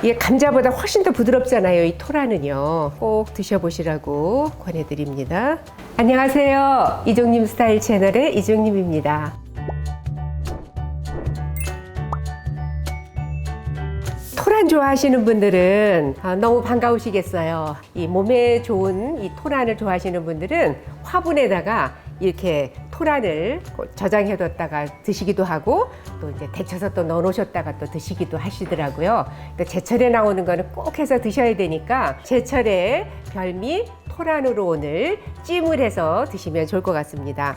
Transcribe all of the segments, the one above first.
이게 감자보다 훨씬 더 부드럽잖아요. 이 토라는요. 꼭 드셔보시라고 권해드립니다. 안녕하세요. 이종님 스타일 채널의 이종님입니다. 토란 좋아하시는 분들은 너무 반가우시겠어요. 이 몸에 좋은 이 토란을 좋아하시는 분들은 화분에다가 이렇게 토란을 저장해뒀다가 드시기도 하고 또 이제 데쳐서 또 넣어놓으셨다가 또 드시기도 하시더라고요. 그러니까 제철에 나오는 거는 꼭 해서 드셔야 되니까 제철에 별미 토란으로 오늘 찜을 해서 드시면 좋을 것 같습니다.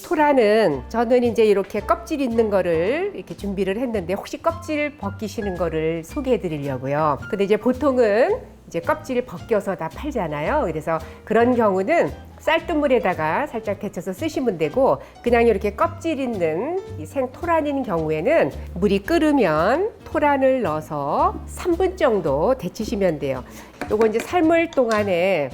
토란은 저는 이제 이렇게 껍질 있는 거를 이렇게 준비를 했는데 혹시 껍질 벗기시는 거를 소개해 드리려고요. 근데 이제 보통은 이제 껍질을 벗겨서 다 팔잖아요. 그래서 그런 경우는 쌀뜨물에다가 살짝 데쳐서 쓰시면 되고, 그냥 이렇게 껍질 있는 이 생토란인 경우에는 물이 끓으면 토란을 넣어서 3분 정도 데치시면 돼요. 요거 이제 삶을 동안에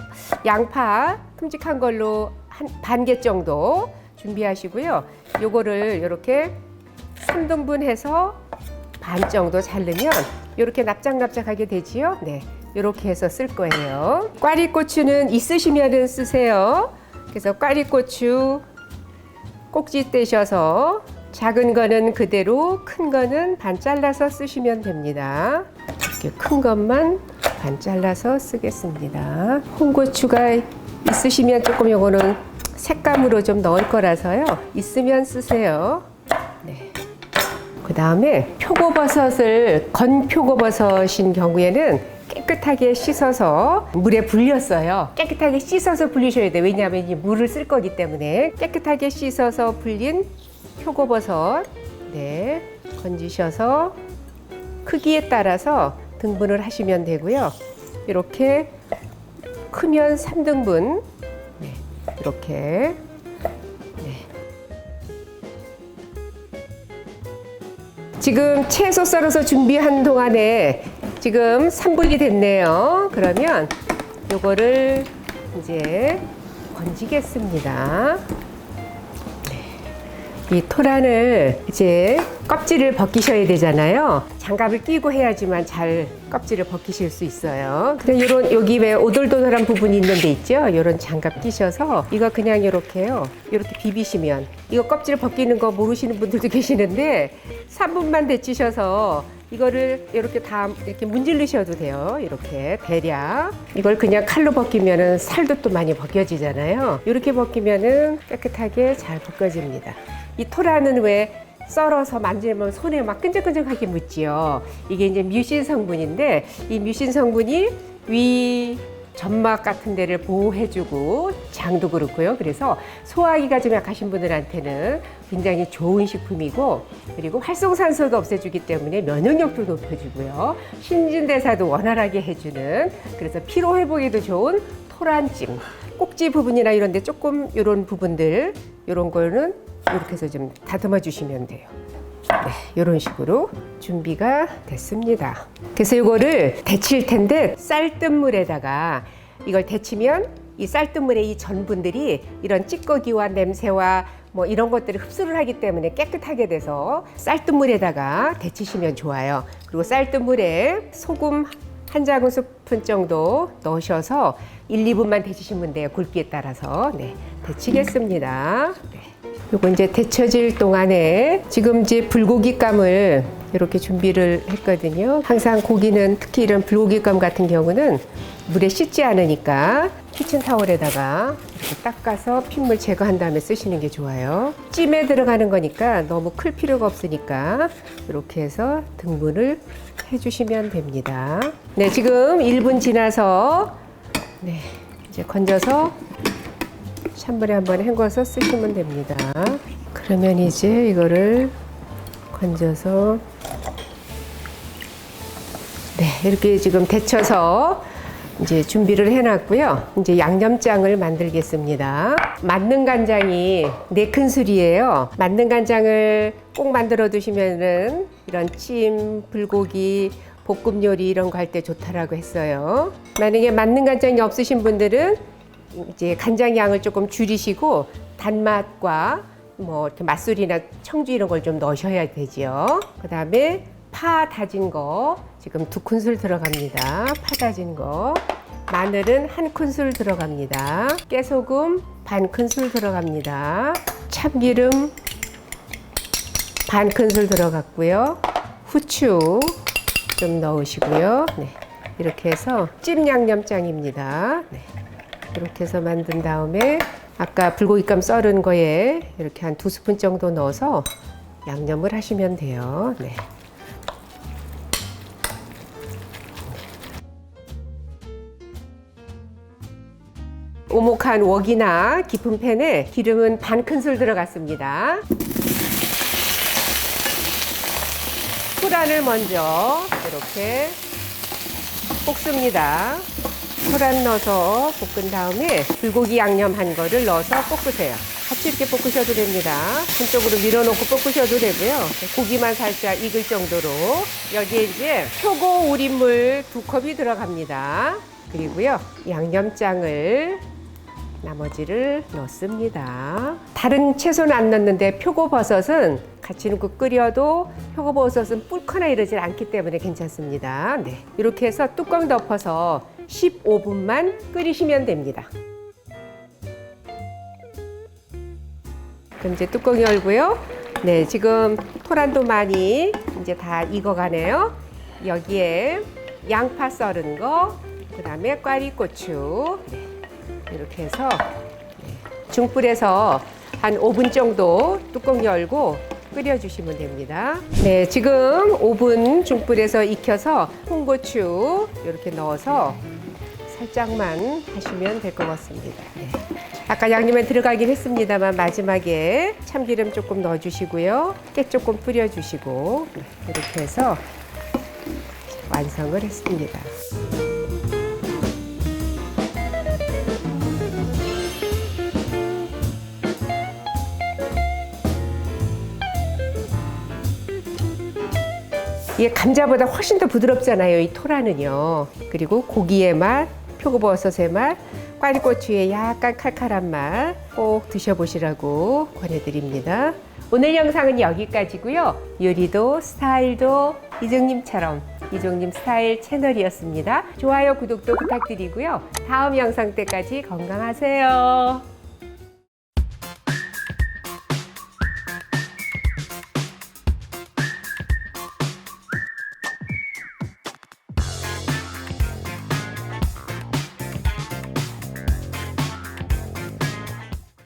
양파 큼직한 걸로 한 반 개 정도 준비하시고요. 요거를 이렇게 3등분 해서 반 정도 자르면 이렇게 납작납작하게 되지요. 네, 이렇게 해서 쓸 거예요. 꽈리고추는 있으시면 쓰세요. 그래서 꽈리고추 꼭지 떼셔서 작은 거는 그대로, 큰 거는 반 잘라서 쓰시면 됩니다. 이렇게 큰 것만 반 잘라서 쓰겠습니다. 홍고추가 있으시면 조금 요거는 색감으로 좀 넣을 거라서요. 있으면 쓰세요. 네. 그 다음에 표고버섯을, 건 표고버섯인 경우에는 깨끗하게 씻어서 물에 불렸어요. 깨끗하게 씻어서 불리셔야 돼요. 왜냐하면 이 물을 쓸 거기 때문에. 깨끗하게 씻어서 불린 표고버섯, 네, 건지셔서 크기에 따라서 등분을 하시면 되고요. 이렇게 크면 3등분, 네, 이렇게. 네. 지금 채소 썰어서 준비한 동안에 지금 3분이 됐네요. 그러면 요거를 이제 건지겠습니다. 이 토란을 이제 껍질을 벗기셔야 되잖아요. 장갑을 끼고 해야지만 잘 껍질을 벗기실 수 있어요. 근데 요런, 여기 왜 오돌도돌한 부분이 있는 데 있죠? 요런 장갑 끼셔서 이거 그냥 이렇게요. 이렇게 비비시면, 이거 껍질 벗기는 거 모르시는 분들도 계시는데 3분만 데치셔서 이거를 이렇게 다 이렇게 문지르셔도 돼요. 이렇게 대략. 이걸 그냥 칼로 벗기면은 살도 또 많이 벗겨지잖아요. 이렇게 벗기면은 깨끗하게 잘 벗겨집니다. 이 토란은 왜 썰어서 만지면 손에 막 끈적끈적하게 묻지요. 이게 이제 뮤신 성분인데, 이 뮤신 성분이 위 점막 같은 데를 보호해주고 장도 그렇고요. 그래서 소화기가 좀 약하신 분들한테는 굉장히 좋은 식품이고, 그리고 활성산소도 없애주기 때문에 면역력도 높여주고요. 신진대사도 원활하게 해주는, 그래서 피로 회복에도 좋은 토란찜. 꼭지 부분이나 이런 데 조금 이런 부분들, 이런 거는 이렇게 해서 좀 다듬어 주시면 돼요. 네, 이런 식으로 준비가 됐습니다. 그래서 이거를 데칠 텐데 쌀뜨물에다가 이걸 데치면 이 쌀뜨물의 이 전분들이 이런 찌꺼기와 냄새와 뭐 이런 것들을 흡수를 하기 때문에 깨끗하게 돼서 쌀뜨물에다가 데치시면 좋아요. 그리고 쌀뜨물에 소금 한 작은 스푼 정도 넣으셔서 1, 2분만 데치시면 돼요. 굵기에 따라서. 네, 데치겠습니다. 네. 요거 이제 데쳐질 동안에 지금 이제 불고기감을 이렇게 준비를 했거든요. 항상 고기는, 특히 이런 불고기감 같은 경우는 물에 씻지 않으니까 키친타올에다가 이렇게 닦아서 핏물 제거한 다음에 쓰시는 게 좋아요. 찜에 들어가는 거니까 너무 클 필요가 없으니까 이렇게 해서 등분을 해주시면 됩니다. 네, 지금 1분 지나서 네, 이제 건져서 찬물에 한번 헹궈서 쓰시면 됩니다. 그러면 이제 이거를 건져서 네, 이렇게 지금 데쳐서 이제 준비를 해놨고요. 이제 양념장을 만들겠습니다. 만능 간장이 4큰술이에요. 만능 간장을 꼭 만들어 두시면은 이런 찜, 불고기, 볶음 요리 이런 거 할 때 좋다라고 했어요. 만약에 만능 간장이 없으신 분들은 이제 간장 양을 조금 줄이시고 단맛과 뭐 이렇게 맛술이나 청주 이런 걸 좀 넣으셔야 되죠. 그다음에 파 다진 거 지금 2큰술 들어갑니다. 파 다진 거. 마늘은 1큰술 들어갑니다. 깨소금 반큰술 들어갑니다. 참기름 반큰술 들어갔고요. 후추 좀 넣으시고요. 네. 이렇게 해서 찜 양념장입니다. 네. 이렇게 해서 만든 다음에 아까 불고기감 썰은 거에 이렇게 한 2스푼 정도 넣어서 양념을 하시면 돼요. 네. 오목한 웍이나 깊은 팬에 기름은 반큰술 들어갔습니다. 토란을 먼저 이렇게 볶습니다. 토란 넣어서 볶은 다음에 불고기 양념한 거를 넣어서 볶으세요. 같이 이렇게 볶으셔도 됩니다. 한쪽으로 밀어놓고 볶으셔도 되고요. 고기만 살짝 익을 정도로. 여기에 이제 표고 우린물 2컵이 들어갑니다. 그리고요, 양념장을 나머지를 넣습니다. 다른 채소는 안 넣는데 표고버섯은 같이 넣고 끓여도 표고버섯은 불거나 이러질 않기 때문에 괜찮습니다. 네. 이렇게 해서 뚜껑 덮어서 15분만 끓이시면 됩니다. 그럼 이제 뚜껑 열고요. 네, 지금 토란도 많이 이제 다 익어가네요. 여기에 양파 썰은 거, 그 다음에 꽈리고추. 네. 이렇게 해서 중불에서 한 5분 정도 뚜껑 열고 끓여주시면 됩니다. 네, 지금 5분 중불에서 익혀서 홍고추 이렇게 넣어서 살짝만 하시면 될 것 같습니다. 네. 아까 양념에 들어가긴 했습니다만 마지막에 참기름 조금 넣어주시고요. 깨 조금 뿌려주시고 이렇게 해서 완성을 했습니다. 이게 감자보다 훨씬 더 부드럽잖아요, 이 토라는요. 그리고 고기의 맛, 표고버섯의 맛, 꽈리고추의 약간 칼칼한 맛 꼭 드셔보시라고 권해드립니다. 오늘 영상은 여기까지고요. 요리도 스타일도 이종님처럼 이종님 스타일 채널이었습니다. 좋아요, 구독도 부탁드리고요. 다음 영상 때까지 건강하세요.